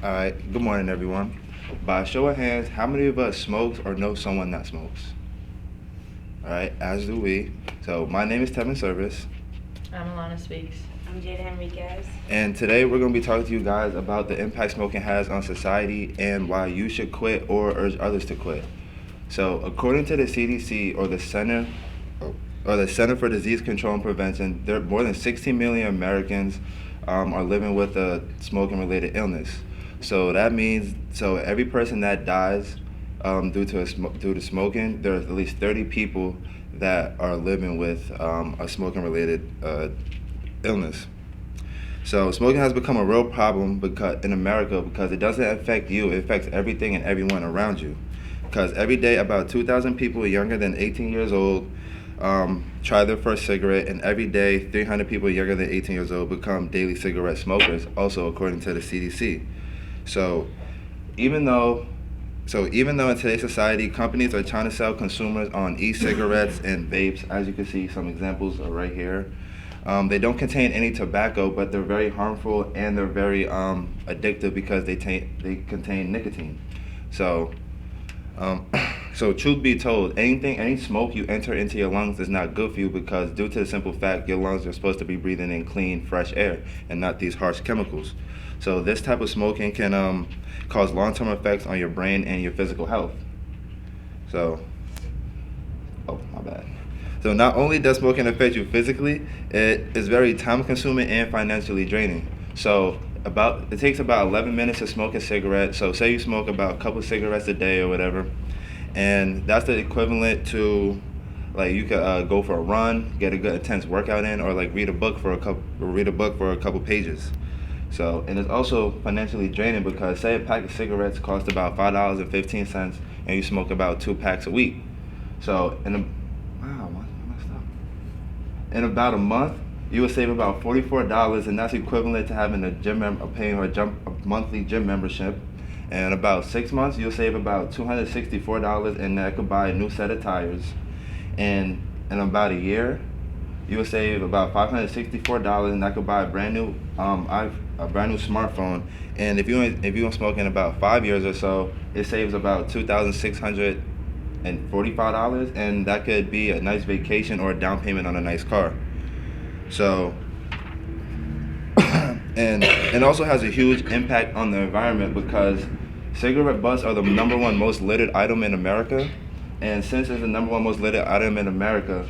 All right, good morning, everyone. By a show of hands, how many of us smokes or know someone that smokes? All right, as do we. So, my name is Tevin Service, I'm Alana Speaks. I'm Jada Henriquez. and today we're going to be talking to you guys about the impact smoking has on society and why you should quit or urge others to quit. So, according to the CDC or the Center for Disease Control and Prevention, there more than 16 million Americans are living with a smoking-related illness. So that means every person that dies due to smoking, there's at least 30 people that are living with a smoking-related illness. So smoking has become a real problem because in America because it doesn't affect you, it affects everything and everyone around you. Because every day about 2,000 people younger than 18 years old try their first cigarette, and every day 300 people younger than 18 years old become daily cigarette smokers, also according to the CDC. So even though even though in today's society companies are trying to sell consumers on e-cigarettes and vapes, as you can see some examples are right here, they don't contain any tobacco, but they're very harmful and they're very addictive because they contain nicotine. So um, so truth be told, any smoke you enter into your lungs is not good for you because due to the simple fact your lungs are supposed to be breathing in clean, fresh air and not these harsh chemicals. So this type of smoking can cause long-term effects on your brain and your physical health. So, oh my bad. So not only does smoking affect you physically, it is very time-consuming and financially draining. So it takes about 11 minutes to smoke a cigarette. So say you smoke about a couple cigarettes a day or whatever, and that's the equivalent to like you could go for a run, get a good intense workout in, or like read a book for a couple pages. So and it's also financially draining because say a pack of cigarettes costs about $5.15, and you smoke about 2 packs a week. So in about a month, you will save about $44, and that's equivalent to having paying a monthly gym membership. And in about 6 months, you'll save about $264, and that could buy a new set of tires. And in about a year, you will save about $564, and that could buy a brand new smartphone. And if you don't smoke in about 5 years or so, it saves about $2,645, and that could be a nice vacation or a down payment on a nice car. So, and it also has a huge impact on the environment because cigarette butts are the number one most littered item in America. And since it's the number one most littered item in America,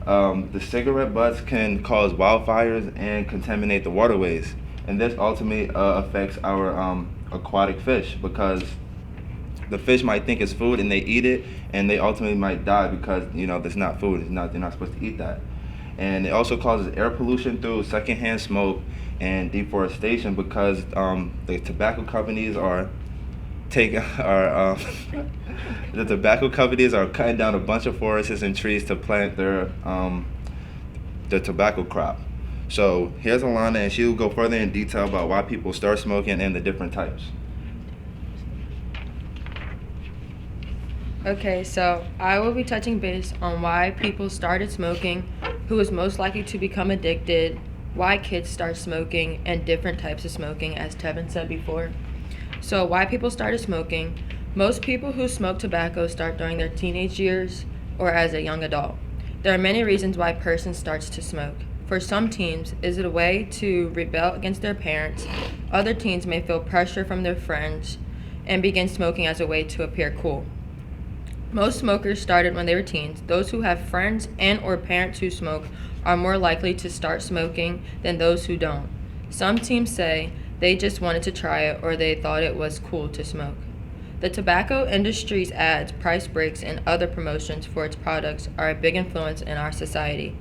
the cigarette butts can cause wildfires and contaminate the waterways. And this ultimately affects our aquatic fish because the fish might think it's food and they eat it, and they ultimately might die because that's not food. They're not supposed to eat that. And it also causes air pollution through secondhand smoke and deforestation because the tobacco companies are taking are the tobacco companies are cutting down a bunch of forests and trees to plant their tobacco crop. So here's Alana, and she will go further in detail about why people start smoking and the different types. Okay, so I will be touching base on why people started smoking, who is most likely to become addicted, why kids start smoking, and different types of smoking, as Tevin said before. So, why people started smoking. Most people who smoke tobacco start during their teenage years or as a young adult. There are many reasons why a person starts to smoke. For some teens, is it a way to rebel against their parents? Other teens may feel pressure from their friends and begin smoking as a way to appear cool. Most smokers started when they were teens. Those who have friends and or parents who smoke are more likely to start smoking than those who don't. Some teens say they just wanted to try it or they thought it was cool to smoke. The tobacco industry's ads, price breaks, and other promotions for its products are a big influence in our society.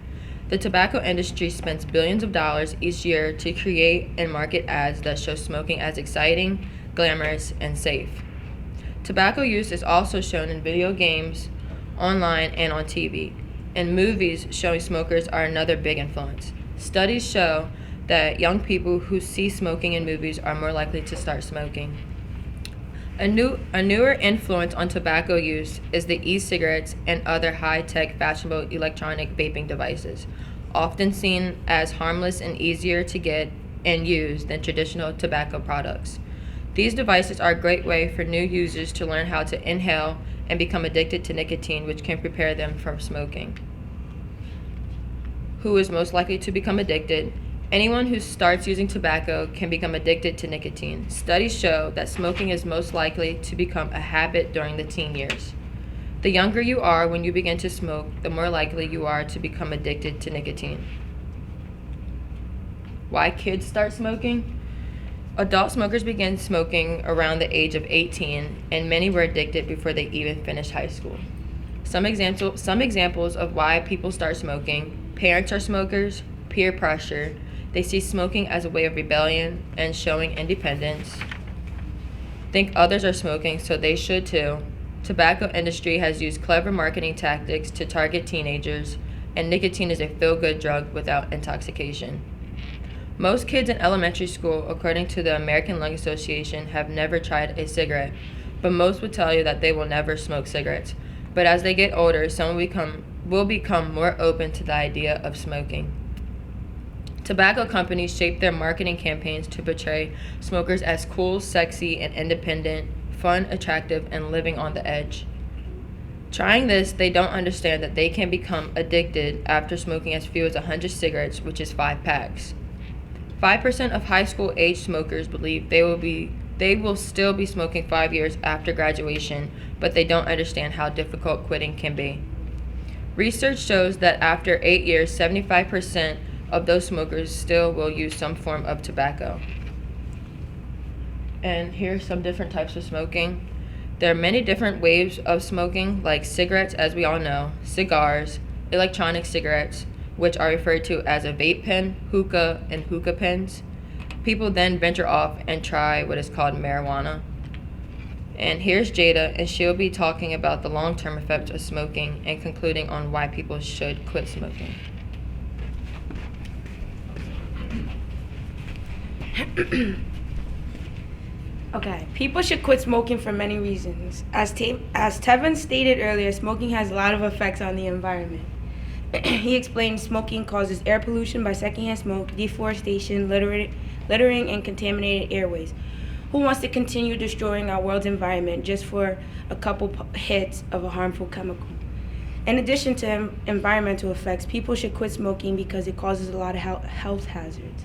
The tobacco industry spends billions of dollars each year to create and market ads that show smoking as exciting, glamorous, and safe. Tobacco use is also shown in video games, online, and on TV. And movies showing smokers are another big influence. Studies show that young people who see smoking in movies are more likely to start smoking. A newer influence on tobacco use is the e-cigarettes and other high-tech fashionable electronic vaping devices, often seen as harmless and easier to get and use than traditional tobacco products. These devices are a great way for new users to learn how to inhale and become addicted to nicotine, which can prepare them from smoking. Who is most likely to become addicted? Anyone who starts using tobacco can become addicted to nicotine. Studies show that smoking is most likely to become a habit during the teen years. The younger you are when you begin to smoke, the more likely you are to become addicted to nicotine. Why kids start smoking? Adult smokers begin smoking around the age of 18, and many were addicted before they even finished high school. Some examples of why people start smoking: parents are smokers, peer pressure, they see smoking as a way of rebellion and showing independence, think others are smoking so they should too. Tobacco industry has used clever marketing tactics to target teenagers, and nicotine is a feel-good drug without intoxication. Most kids in elementary school, according to the American Lung Association, have never tried a cigarette, but most would tell you that they will never smoke cigarettes. But as they get older, some will become more open to the idea of smoking. Tobacco companies shape their marketing campaigns to portray smokers as cool, sexy, and independent, fun, attractive, and living on the edge. Trying this, they don't understand that they can become addicted after smoking as few as 100 cigarettes, which is 5 packs. 5% of high school age smokers believe they will still be smoking 5 years after graduation, but they don't understand how difficult quitting can be. Research shows that after 8 years, 75% of those smokers still will use some form of tobacco. And here are some different types of smoking. There are many different waves of smoking, like cigarettes, as we all know, cigars, electronic cigarettes, which are referred to as a vape pen, hookah, and hookah pens. People then venture off and try what is called marijuana. And here's Jada, and she'll be talking about the long-term effects of smoking and concluding on why people should quit smoking. Okay, people should quit smoking for many reasons. As Tevin stated earlier, smoking has a lot of effects on the environment. He explained smoking causes air pollution by secondhand smoke, deforestation, littering, and contaminated airways. Who wants to continue destroying our world's environment just for a couple hits of a harmful chemical? In addition to environmental effects, people should quit smoking because it causes a lot of health hazards.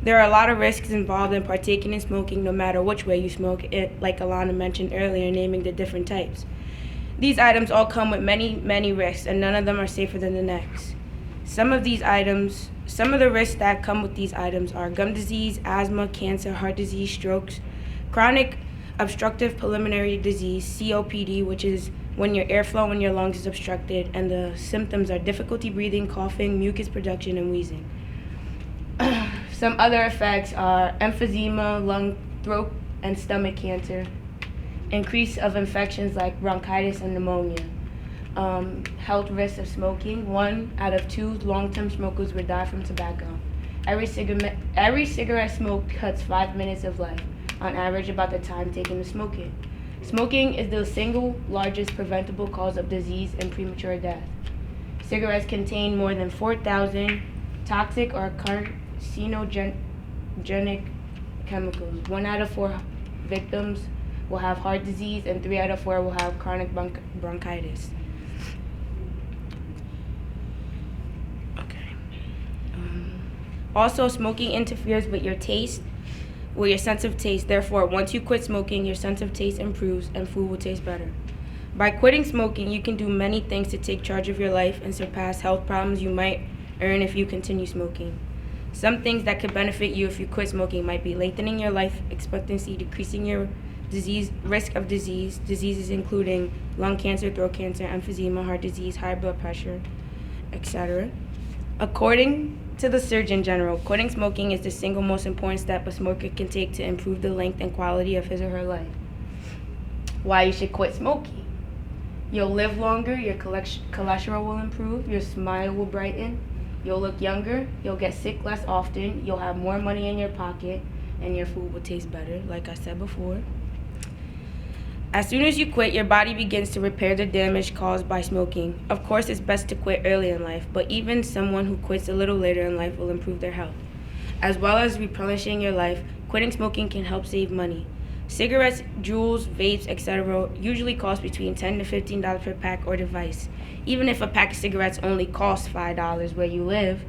There are a lot of risks involved in partaking in smoking, no matter which way you smoke, like Alana mentioned earlier, naming the different types. These items all come with many risks, and none of them are safer than the next. Some of the risks that come with these items are gum disease, asthma, cancer, heart disease, strokes, chronic obstructive pulmonary disease, COPD, which is when your airflow in your lungs is obstructed, and the symptoms are difficulty breathing, coughing, mucus production, and wheezing. Some other effects are emphysema, lung, throat, and stomach cancer, increase of infections like bronchitis and pneumonia. Health risks of smoking: 1 out of 2 long-term smokers would die from tobacco. Every cigarette smoked cuts 5 minutes of life, on average about the time taken to smoke it. Smoking is the single largest preventable cause of disease and premature death. Cigarettes contain more than 4,000 toxic or carcinogenic chemicals. 1 out of 4 victims will have heart disease, and 3 out of 4 will have chronic bronchitis. Okay. Also, smoking interferes with your sense of taste. Therefore, once you quit smoking, your sense of taste improves and food will taste better. By quitting smoking, you can do many things to take charge of your life and surpass health problems you might earn if you continue smoking. Some things that could benefit you if you quit smoking might be lengthening your life expectancy, decreasing your risk of diseases including lung cancer, throat cancer, emphysema, heart disease, high blood pressure, etc. According to the Surgeon General, quitting smoking is the single most important step a smoker can take to improve the length and quality of his or her life. Why you should quit smoking? You'll live longer, your cholesterol will improve, your smile will brighten, you'll look younger, you'll get sick less often, you'll have more money in your pocket, and your food will taste better, like I said before. As soon as you quit, your body begins to repair the damage caused by smoking. Of course, it's best to quit early in life, but even someone who quits a little later in life will improve their health. As well as replenishing your life, quitting smoking can help save money. Cigarettes, jewels, vapes, etc. usually cost between $10 to $15 per pack or device. Even if a pack of cigarettes only costs $5 where you live,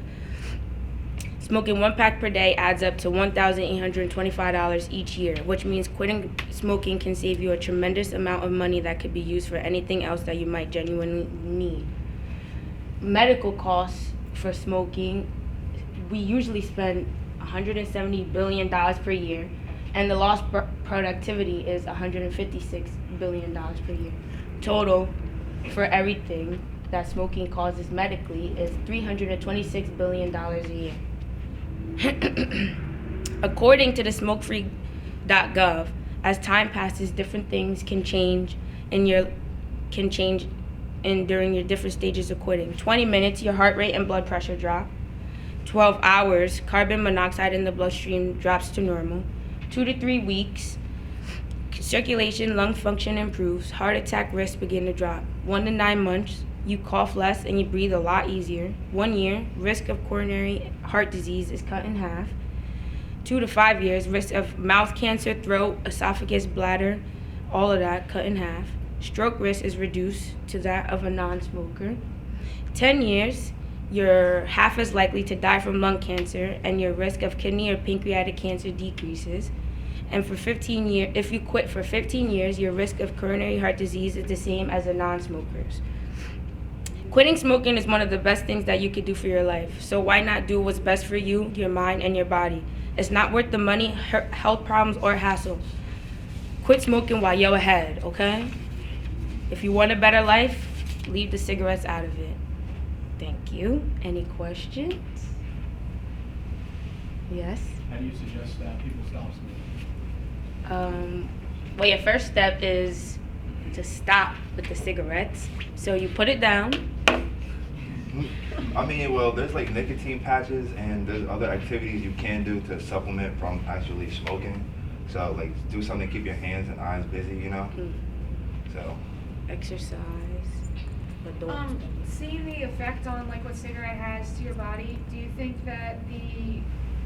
smoking 1 pack per day adds up to $1,825 each year, which means quitting smoking can save you a tremendous amount of money that could be used for anything else that you might genuinely need. Medical costs for smoking, we usually spend $170 billion per year, and the lost productivity is $156 billion per year. Total for everything that smoking causes medically is $326 billion a year. According to the smokefree.gov, as time passes, different things can change during your different stages of quitting. 20 minutes, your heart rate and blood pressure drop. 12 hours, carbon monoxide in the bloodstream drops to normal. 2 to 3 weeks, circulation, lung function improves. Heart attack risks begin to drop. 1 to 9 months, you cough less and you breathe a lot easier. 1 year, risk of coronary heart disease is cut in half. 2 to 5 years, risk of mouth cancer, throat, esophagus, bladder, all of that cut in half. Stroke risk is reduced to that of a non-smoker. 10 years, you're half as likely to die from lung cancer, and your risk of kidney or pancreatic cancer decreases. And for 15 years, if you quit for 15 years, your risk of coronary heart disease is the same as a non-smoker's. Quitting smoking is one of the best things that you could do for your life. So why not do what's best for you, your mind, and your body? It's not worth the money, health problems, or hassle. Quit smoking while you're ahead, okay? If you want a better life, leave the cigarettes out of it. Thank you. Any questions? Yes? How do you suggest that people stop smoking? Well, your first step is to stop with the cigarettes. So you put it down. I mean, well, there's like nicotine patches and there's other activities you can do to supplement from actually smoking. So like do something to keep your hands and eyes busy, you know? So. Exercise. But don't. Seeing the effect on like what cigarette has to your body, do you think that the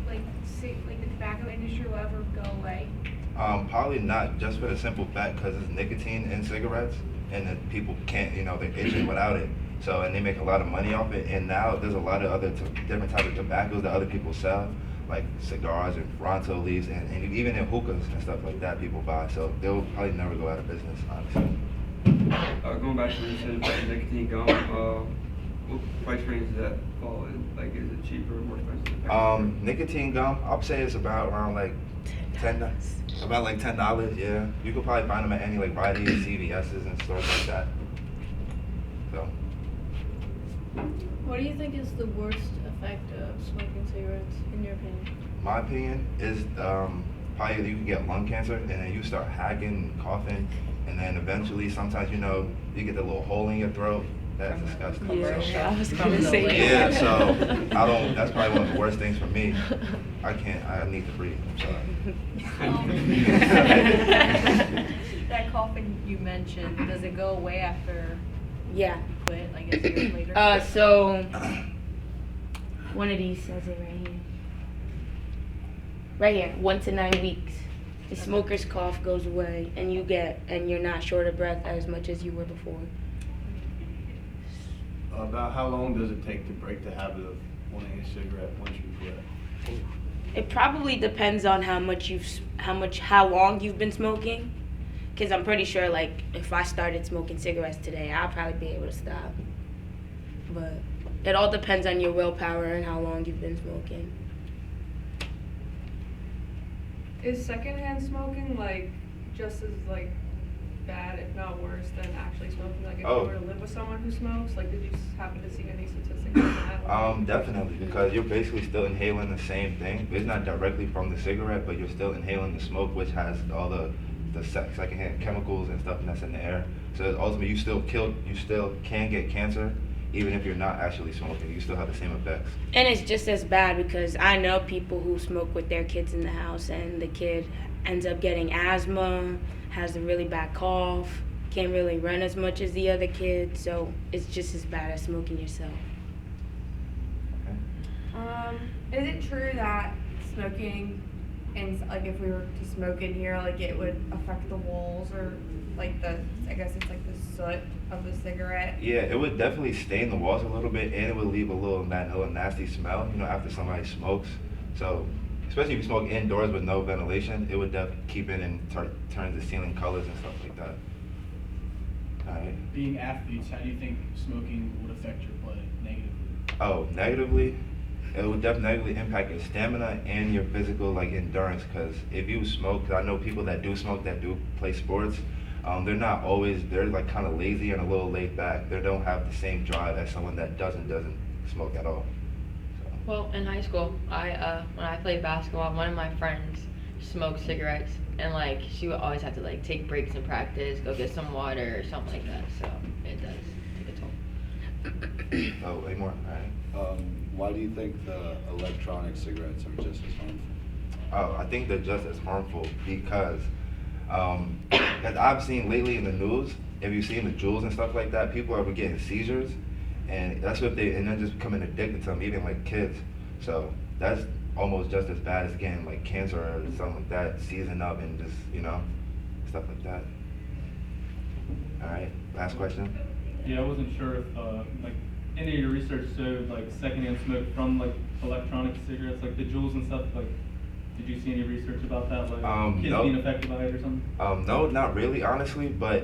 the tobacco industry will ever go away? Probably not, just for the simple fact because it's nicotine in cigarettes and then people can't, they're itching without it. So, and they make a lot of money off it. And now there's a lot of other different types of tobaccos that other people sell, like cigars and Fronto leaves, and even in hookahs and stuff like that people buy. So they'll probably never go out of business, honestly. Going back to what you said about the nicotine gum, what price range does that fall in? Like, is it cheaper or more expensive? Nicotine gum, I'd say it's about around like $10. About like $10, yeah. You could probably find them at any like Rite Aid, CVS's and stores like that. So. What do you think is the worst effect of smoking cigarettes, in your opinion? My opinion is probably you can get lung cancer and then you start hacking and coughing. And then eventually, sometimes, you get the little hole in your throat. That's disgusting. Yeah, So, I was gonna say yeah, so that's probably one of the worst things for me. I need to breathe. I'm sorry. That coughing you mentioned, does it go away after Yeah. you quit, like a year later? So one of these says it right here. Right here, 1 to 9 weeks. The smoker's cough goes away, and you're not short of breath as much as you were before. About how long does it take to break the habit of wanting a cigarette once you quit? It probably depends on how long you've been smoking. Cause I'm pretty sure, like, if I started smoking cigarettes today, I'll probably be able to stop. But it all depends on your willpower and how long you've been smoking. Is secondhand smoking just as bad, if not worse, than actually smoking? Like if you were to live with someone who smokes, did you happen to see any statistics on that? Definitely, because you're basically still inhaling the same thing. It's not directly from the cigarette, but you're still inhaling the smoke, which has all the secondhand chemicals and stuff that's in the air. So ultimately, you still can get cancer, even if you're not actually smoking. You still have the same effects. And it's just as bad because I know people who smoke with their kids in the house, and the kid ends up getting asthma, has a really bad cough, can't really run as much as the other kid, so it's just as bad as smoking yourself. Is it true that smoking and like if we were to smoke in here, like it would affect the walls or like I guess it's like the soot of the cigarette. Yeah, it would definitely stain the walls a little bit, and it would leave a little nasty smell, after somebody smokes. So, especially if you smoke indoors with no ventilation, it would definitely keep it and turn the ceiling colors and stuff like that. All right. Being athletes, how do you think smoking would affect your play negatively? Oh, negatively, it would definitely impact your stamina and your physical endurance. Because if you smoke, 'cause I know people that do smoke that do play sports, they're not always, they're kind of lazy and a little laid back. They don't have the same drive as someone that doesn't smoke at all. So. Well, in high school, when I played basketball, one of my friends smoked cigarettes, and she would always have to take breaks in practice, go get some water or something like that. So it does take a toll. Oh, any more? All right. Why do you think the electronic cigarettes are just as harmful? Oh, I think they're just as harmful because, as I've seen lately in the news, if you've seen the Juuls and stuff like that, people are getting seizures, and that's what and they're just becoming addicted to them, even kids. So that's almost just as bad as getting cancer or something like that, seizing up and just stuff like that. All right, last question. Yeah, I wasn't sure if any of your research showed secondhand smoke from electronic cigarettes, the Juuls and stuff. Did you see any research about that? Kids No. being affected by it or something? No, not really, honestly, but